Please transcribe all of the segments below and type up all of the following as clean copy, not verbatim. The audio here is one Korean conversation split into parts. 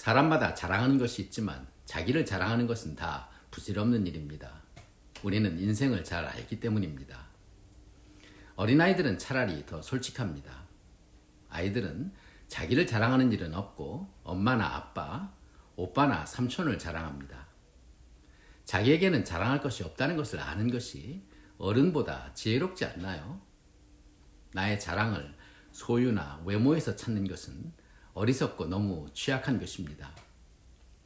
사람마다 자랑하는 것이 있지만 자기를 자랑하는 것은 다 부질없는 일입니다. 우리는 인생을 잘 알기 때문입니다. 어린아이들은 차라리 더 솔직합니다. 아이들은 자기를 자랑하는 일은 없고 엄마나 아빠, 오빠나 삼촌을 자랑합니다. 자기에게는 자랑할 것이 없다는 것을 아는 것이 어른보다 지혜롭지 않나요? 나의 자랑을 소유나 외모에서 찾는 것은 어리석고 너무 취약한 것입니다.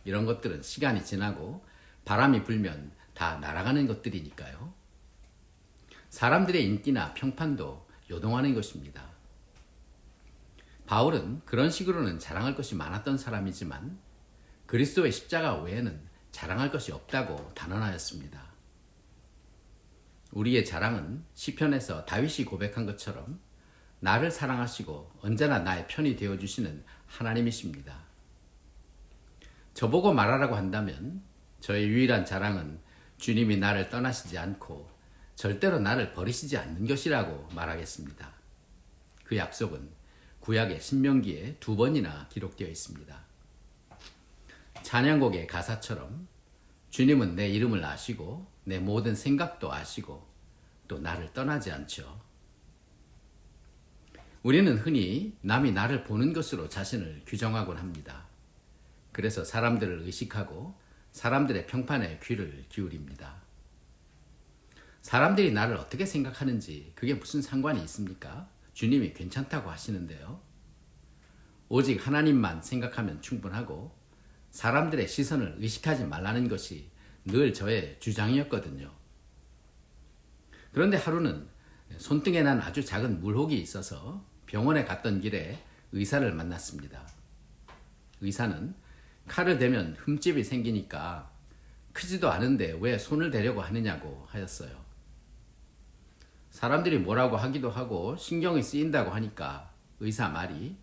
이런 것들은 시간이 지나고 바람이 불면 다 날아가는 것들이니까요. 사람들의 인기나 평판도 요동하는 것입니다. 바울은 그런 식으로는 자랑할 것이 많았던 사람이지만 그리스도의 십자가 외에는 자랑할 것이 없다고 단언하였습니다. 우리의 자랑은 시편에서 다윗이 고백한 것처럼 나를 사랑하시고 언제나 나의 편이 되어주시는 하나님이십니다. 저보고 말하라고 한다면 저의 유일한 자랑은 주님이 나를 떠나시지 않고 절대로 나를 버리시지 않는 것이라고 말하겠습니다. 그 약속은 구약의 신명기에 2번이나 기록되어 있습니다. 찬양곡의 가사처럼 주님은 내 이름을 아시고 내 모든 생각도 아시고 또 나를 떠나지 않죠. 우리는 흔히 남이 나를 보는 것으로 자신을 규정하곤 합니다. 그래서 사람들을 의식하고 사람들의 평판에 귀를 기울입니다. 사람들이 나를 어떻게 생각하는지 그게 무슨 상관이 있습니까? 주님이 괜찮다고 하시는데요. 오직 하나님만 생각하면 충분하고 사람들의 시선을 의식하지 말라는 것이 늘 저의 주장이었거든요. 그런데 하루는 손등에 난 아주 작은 물혹이 있어서 병원에 갔던 길에 의사를 만났습니다. 의사는 칼을 대면 흠집이 생기니까 크지도 않은데 왜 손을 대려고 하느냐고 하였어요. 사람들이 뭐라고 하기도 하고 신경이 쓰인다고 하니까 의사 말이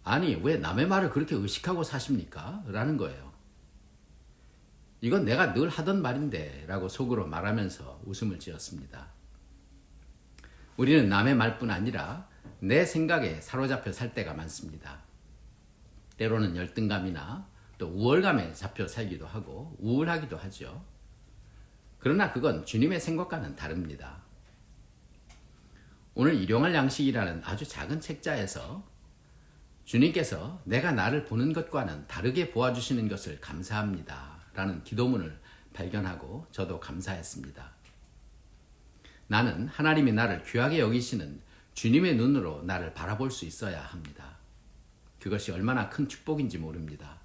아니 왜 남의 말을 그렇게 의식하고 사십니까? 라는 거예요. 이건 내가 늘 하던 말인데 라고 속으로 말하면서 웃음을 지었습니다. 우리는 남의 말뿐 아니라 내 생각에 사로잡혀 살 때가 많습니다. 때로는 열등감이나 또 우월감에 잡혀 살기도 하고 우울하기도 하죠. 그러나 그건 주님의 생각과는 다릅니다. 오늘 일용할 양식이라는 아주 작은 책자에서 주님께서 내가 나를 보는 것과는 다르게 보아주시는 것을 감사합니다 라는 기도문을 발견하고 저도 감사했습니다. 나는 하나님이 나를 귀하게 여기시는 주님의 눈으로 나를 바라볼 수 있어야 합니다. 그것이 얼마나 큰 축복인지 모릅니다.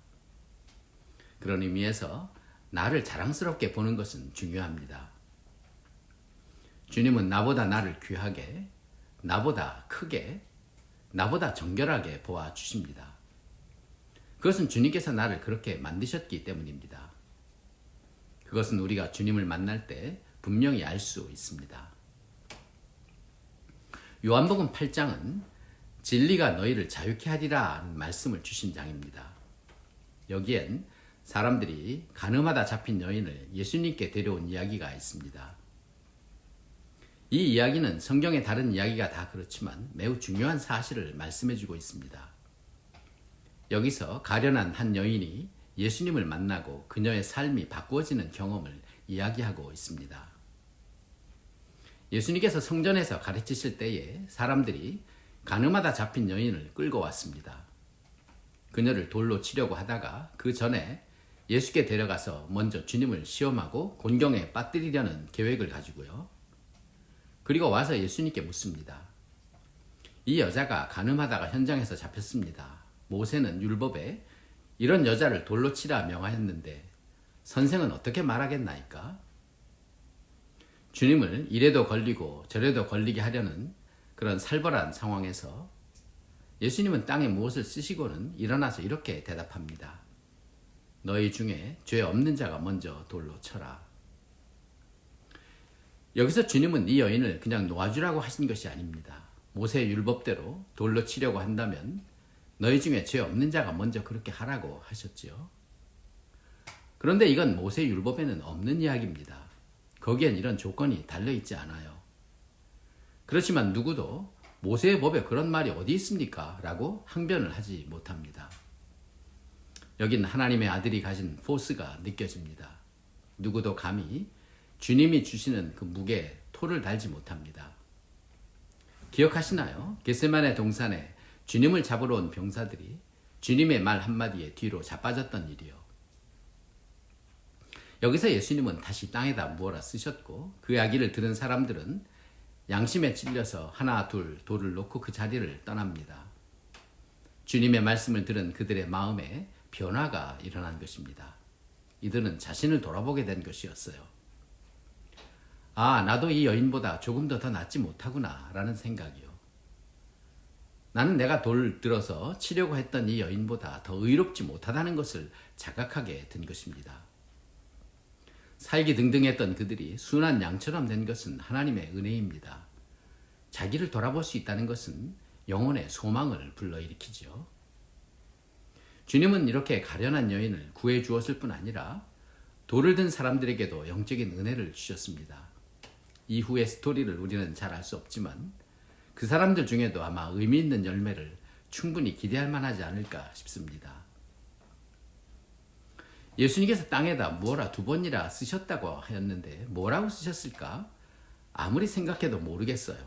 그런 의미에서 나를 자랑스럽게 보는 것은 중요합니다. 주님은 나보다 나를 귀하게, 나보다 크게, 나보다 정결하게 보아주십니다. 그것은 주님께서 나를 그렇게 만드셨기 때문입니다. 그것은 우리가 주님을 만날 때 분명히 알 수 있습니다. 요한복음 8장은 진리가 너희를 자유케 하리라 는 말씀을 주신 장입니다. 여기엔 사람들이 가늠하다 잡힌 여인을 예수님께 데려온 이야기가 있습니다. 이 이야기는 성경의 다른 이야기가 다 그렇지만 매우 중요한 사실을 말씀해주고 있습니다. 여기서 가련한 한 여인이 예수님을 만나고 그녀의 삶이 바꾸어지는 경험을 이야기하고 있습니다. 예수님께서 성전에서 가르치실 때에 사람들이 가늠하다 잡힌 여인을 끌고 왔습니다. 그녀를 돌로 치려고 하다가 그 전에 예수께 데려가서 먼저 주님을 시험하고 곤경에 빠뜨리려는 계획을 가지고요. 그리고 와서 예수님께 묻습니다. 이 여자가 가늠하다가 현장에서 잡혔습니다. 모세는 율법에 이런 여자를 돌로 치라 명하였는데 선생은 어떻게 말하겠나이까? 주님을 이래도 걸리고 저래도 걸리게 하려는 그런 살벌한 상황에서 예수님은 땅에 무엇을 쓰시고는 일어나서 이렇게 대답합니다. 너희 중에 죄 없는 자가 먼저 돌로 쳐라. 여기서 주님은 이 여인을 그냥 놓아주라고 하신 것이 아닙니다. 모세의 율법대로 돌로 치려고 한다면 너희 중에 죄 없는 자가 먼저 그렇게 하라고 하셨지요. 그런데 이건 모세의 율법에는 없는 이야기입니다. 거기엔 이런 조건이 달려있지 않아요. 그렇지만 누구도 모세의 법에 그런 말이 어디 있습니까? 라고 항변을 하지 못합니다. 여긴 하나님의 아들이 가진 포스가 느껴집니다. 누구도 감히 주님이 주시는 그 무게에 토를 달지 못합니다. 기억하시나요? 겟세마네 동산에 주님을 잡으러 온 병사들이 주님의 말 한마디에 뒤로 자빠졌던 일이요. 여기서 예수님은 다시 땅에다 무어라 쓰셨고 그 이야기를 들은 사람들은 양심에 찔려서 하나 둘 돌을 놓고 그 자리를 떠납니다. 주님의 말씀을 들은 그들의 마음에 변화가 일어난 것입니다. 이들은 자신을 돌아보게 된 것이었어요. 아, 나도 이 여인보다 조금 더 낫지 못하구나 라는 생각이요. 나는 내가 돌 들어서 치려고 했던 이 여인보다 더 의롭지 못하다는 것을 자각하게 된 것입니다. 살기 등등했던 그들이 순한 양처럼 된 것은 하나님의 은혜입니다. 자기를 돌아볼 수 있다는 것은 영혼의 소망을 불러일으키죠. 주님은 이렇게 가련한 여인을 구해 주었을 뿐 아니라 돌을 든 사람들에게도 영적인 은혜를 주셨습니다. 이후의 스토리를 우리는 잘 알 수 없지만 그 사람들 중에도 아마 의미 있는 열매를 충분히 기대할 만하지 않을까 싶습니다. 예수님께서 땅에다 무어라 2번이나 쓰셨다고 하였는데 뭐라고 쓰셨을까? 아무리 생각해도 모르겠어요.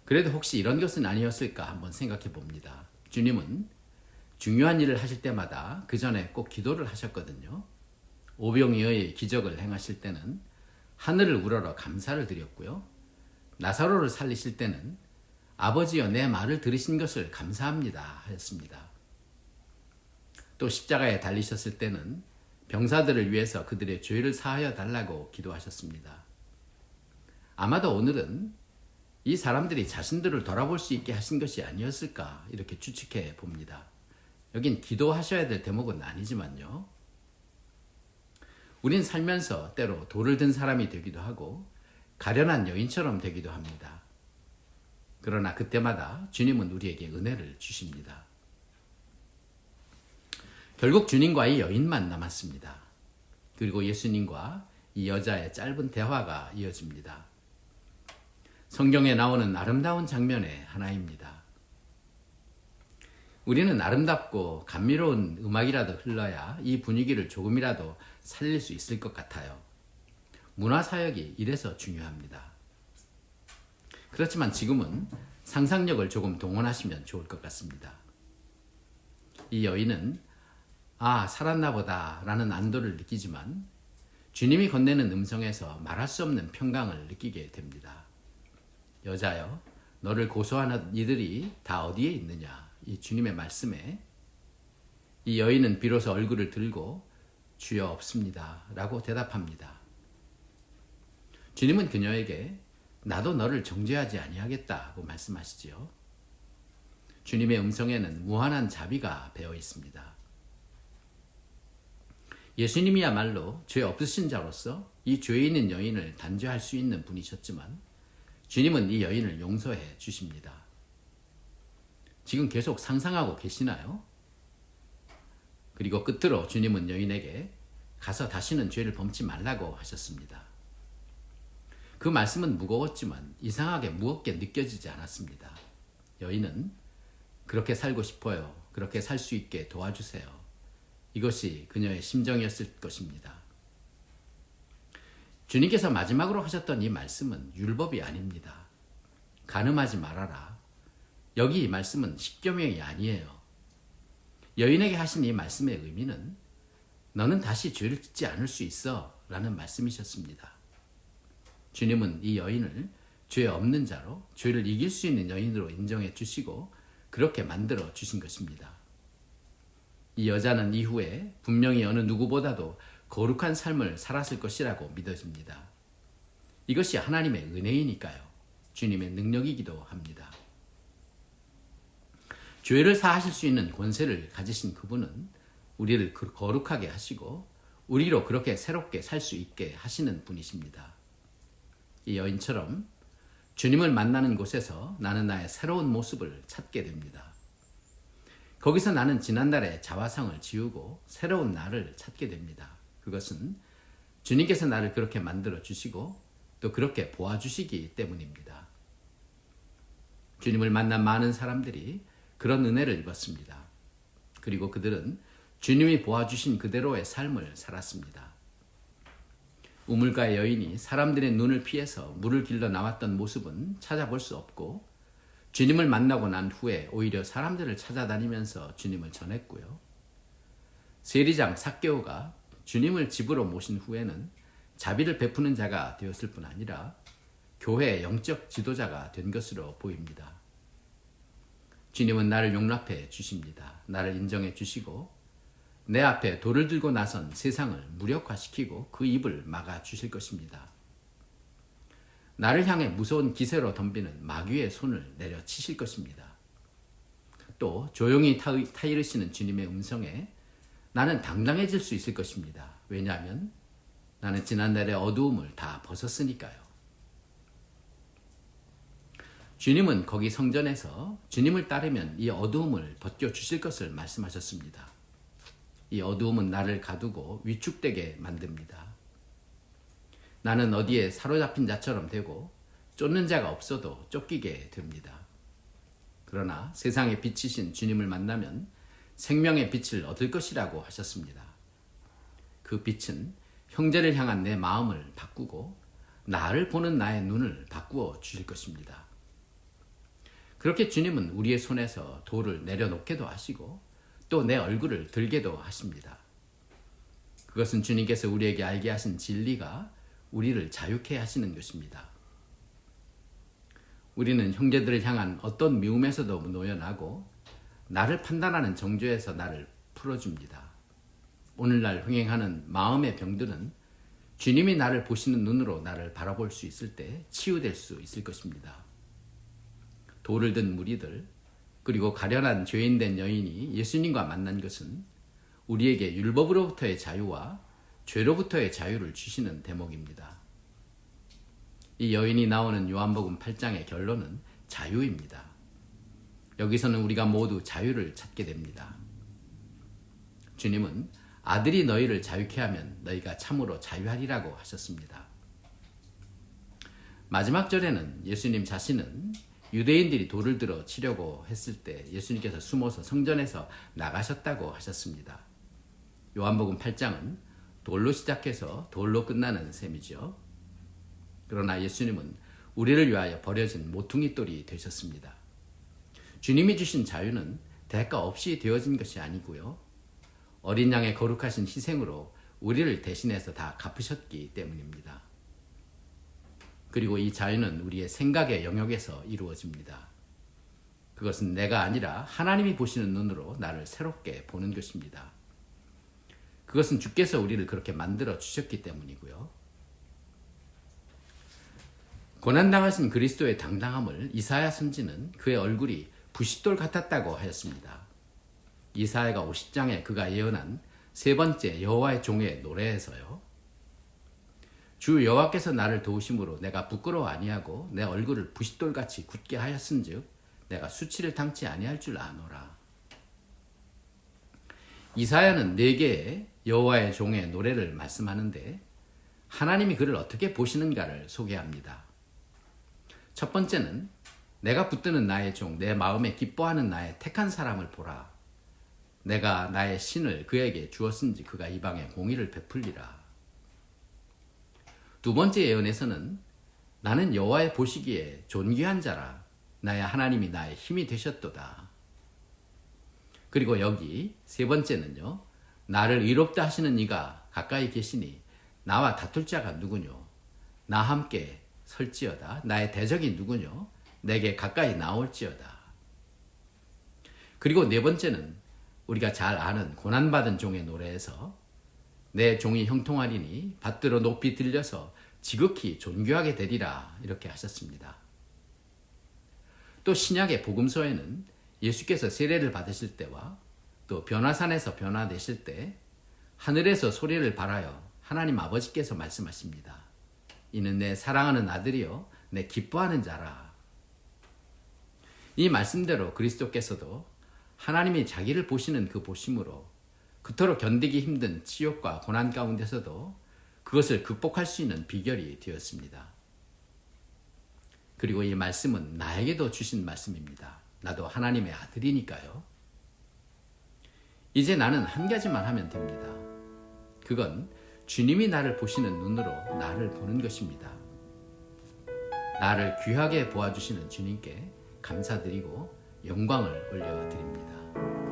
그래도 혹시 이런 것은 아니었을까 한번 생각해 봅니다. 주님은 중요한 일을 하실 때마다 그 전에 꼭 기도를 하셨거든요. 오병이어의 기적을 행하실 때는 하늘을 우러러 감사를 드렸고요. 나사로를 살리실 때는 아버지여 내 말을 들으신 것을 감사합니다 하였습니다. 또 십자가에 달리셨을 때는 병사들을 위해서 그들의 죄를 사하여 달라고 기도하셨습니다. 아마도 오늘은 이 사람들이 자신들을 돌아볼 수 있게 하신 것이 아니었을까 이렇게 추측해 봅니다. 여긴 기도하셔야 될 대목은 아니지만요. 우린 살면서 때로 돌을 든 사람이 되기도 하고 가련한 여인처럼 되기도 합니다. 그러나 그때마다 주님은 우리에게 은혜를 주십니다. 결국 주님과 이 여인만 남았습니다. 그리고 예수님과 이 여자의 짧은 대화가 이어집니다. 성경에 나오는 아름다운 장면의 하나입니다. 우리는 아름답고 감미로운 음악이라도 흘러야 이 분위기를 조금이라도 살릴 수 있을 것 같아요. 문화사역이 이래서 중요합니다. 그렇지만 지금은 상상력을 조금 동원하시면 좋을 것 같습니다. 이 여인은 아, 살았나 보다 라는 안도를 느끼지만 주님이 건네는 음성에서 말할 수 없는 평강을 느끼게 됩니다. 여자여, 너를 고소하는 이들이 다 어디에 있느냐? 이 주님의 말씀에 이 여인은 비로소 얼굴을 들고 주여 없습니다 라고 대답합니다. 주님은 그녀에게 나도 너를 정죄하지 아니하겠다고 말씀하시지요. 주님의 음성에는 무한한 자비가 배어 있습니다. 예수님이야말로 죄 없으신 자로서 이 죄 있는 여인을 단죄할 수 있는 분이셨지만 주님은 이 여인을 용서해 주십니다. 지금 계속 상상하고 계시나요? 그리고 끝으로 주님은 여인에게 가서 다시는 죄를 범치 말라고 하셨습니다. 그 말씀은 무거웠지만 이상하게 무겁게 느껴지지 않았습니다. 여인은 그렇게 살고 싶어요. 그렇게 살 수 있게 도와주세요. 이것이 그녀의 심정이었을 것입니다. 주님께서 마지막으로 하셨던 이 말씀은 율법이 아닙니다. 간음하지 말아라. 여기 이 말씀은 십계명이 아니에요. 여인에게 하신 이 말씀의 의미는 너는 다시 죄를 짓지 않을 수 있어 라는 말씀이셨습니다. 주님은 이 여인을 죄 없는 자로 죄를 이길 수 있는 여인으로 인정해 주시고 그렇게 만들어 주신 것입니다. 이 여자는 이후에 분명히 어느 누구보다도 거룩한 삶을 살았을 것이라고 믿어집니다. 이것이 하나님의 은혜이니까요. 주님의 능력이기도 합니다. 죄를 사하실 수 있는 권세를 가지신 그분은 우리를 거룩하게 하시고 우리로 그렇게 새롭게 살 수 있게 하시는 분이십니다. 이 여인처럼 주님을 만나는 곳에서 나는 나의 새로운 모습을 찾게 됩니다. 거기서 나는 지난날의 자화상을 지우고 새로운 나를 찾게 됩니다. 그것은 주님께서 나를 그렇게 만들어 주시고 또 그렇게 보아주시기 때문입니다. 주님을 만난 많은 사람들이 그런 은혜를 입었습니다. 그리고 그들은 주님이 보아주신 그대로의 삶을 살았습니다. 우물가의 여인이 사람들의 눈을 피해서 물을 길러 나왔던 모습은 찾아볼 수 없고 주님을 만나고 난 후에 오히려 사람들을 찾아다니면서 주님을 전했고요. 세리장 삭개오가 주님을 집으로 모신 후에는 자비를 베푸는 자가 되었을 뿐 아니라 교회의 영적 지도자가 된 것으로 보입니다. 주님은 나를 용납해 주십니다. 나를 인정해 주시고 내 앞에 돌을 들고 나선 세상을 무력화시키고 그 입을 막아 주실 것입니다. 나를 향해 무서운 기세로 덤비는 마귀의 손을 내려치실 것입니다. 또 조용히 타이르시는 주님의 음성에 나는 당당해질 수 있을 것입니다. 왜냐하면 나는 지난날의 어두움을 다 벗었으니까요. 주님은 거기 성전에서 주님을 따르면 이 어두움을 벗겨주실 것을 말씀하셨습니다. 이 어두움은 나를 가두고 위축되게 만듭니다. 나는 어디에 사로잡힌 자처럼 되고 쫓는 자가 없어도 쫓기게 됩니다. 그러나 세상에 빛이신 주님을 만나면 생명의 빛을 얻을 것이라고 하셨습니다. 그 빛은 형제를 향한 내 마음을 바꾸고 나를 보는 나의 눈을 바꾸어 주실 것입니다. 그렇게 주님은 우리의 손에서 돌을 내려놓게도 하시고 또 내 얼굴을 들게도 하십니다. 그것은 주님께서 우리에게 알게 하신 진리가 우리를 자유케 하시는 것입니다. 우리는 형제들을 향한 어떤 미움에서도 노연하고 나를 판단하는 정죄에서 나를 풀어줍니다. 오늘날 흥행하는 마음의 병들은 주님이 나를 보시는 눈으로 나를 바라볼 수 있을 때 치유될 수 있을 것입니다. 돌을 든 무리들 그리고 가련한 죄인된 여인이 예수님과 만난 것은 우리에게 율법으로부터의 자유와 죄로부터의 자유를 주시는 대목입니다. 이 여인이 나오는 요한복음 8장의 결론은 자유입니다. 여기서는 우리가 모두 자유를 찾게 됩니다. 주님은 아들이 너희를 자유케 하면 너희가 참으로 자유하리라고 하셨습니다. 마지막 절에는 예수님 자신은 유대인들이 돌을 들어 치려고 했을 때 예수님께서 숨어서 성전에서 나가셨다고 하셨습니다. 요한복음 8장은 돌로 시작해서 돌로 끝나는 셈이죠. 그러나 예수님은 우리를 위하여 버려진 모퉁이 돌이 되셨습니다. 주님이 주신 자유는 대가 없이 되어진 것이 아니고요. 어린 양의 거룩하신 희생으로 우리를 대신해서 다 갚으셨기 때문입니다. 그리고 이 자유는 우리의 생각의 영역에서 이루어집니다. 그것은 내가 아니라 하나님이 보시는 눈으로 나를 새롭게 보는 것입니다. 그것은 주께서 우리를 그렇게 만들어 주셨기 때문이고요. 고난당하신 그리스도의 당당함을 이사야 선지는 그의 얼굴이 부싯돌 같았다고 하였습니다. 이사야가 50장에 그가 예언한 세 번째 여호와의 종의 노래에서요. 주 여호와께서 나를 도우심으로 내가 부끄러워 아니하고 내 얼굴을 부싯돌같이 굳게 하였은즉 내가 수치를 당치 아니할 줄 아노라. 이사야는 4개의 여호와의 종의 노래를 말씀하는데 하나님이 그를 어떻게 보시는가를 소개합니다. 첫 번째는 내가 붙드는 나의 종, 내 마음에 기뻐하는 나의 택한 사람을 보라. 내가 나의 신을 그에게 주었은지 그가 이방에 공의를 베풀리라. 두 번째 예언에서는 나는 여호와의 보시기에 존귀한 자라. 나의 하나님이 나의 힘이 되셨도다. 그리고 여기 세 번째는요. 나를 의롭다 하시는 이가 가까이 계시니 나와 다툴 자가 누구뇨? 나 함께 설지어다. 나의 대적이 누구뇨? 내게 가까이 나올지어다. 그리고 네 번째는 우리가 잘 아는 고난받은 종의 노래에서 내 종이 형통하리니 받들어 높이 들려서 지극히 존귀하게 되리라 이렇게 하셨습니다. 또 신약의 복음서에는 예수께서 세례를 받으실 때와 또 변화산에서 변화되실 때 하늘에서 소리를 발하여 하나님 아버지께서 말씀하십니다. 이는 내 사랑하는 아들이요 내 기뻐하는 자라. 이 말씀대로 그리스도께서도 하나님이 자기를 보시는 그 보심으로 그토록 견디기 힘든 치욕과 고난 가운데서도 그것을 극복할 수 있는 비결이 되었습니다. 그리고 이 말씀은 나에게도 주신 말씀입니다. 나도 하나님의 아들이니까요. 이제 나는 한 가지만 하면 됩니다. 그건 주님이 나를 보시는 눈으로 나를 보는 것입니다. 나를 귀하게 보아주시는 주님께 감사드리고 영광을 올려드립니다.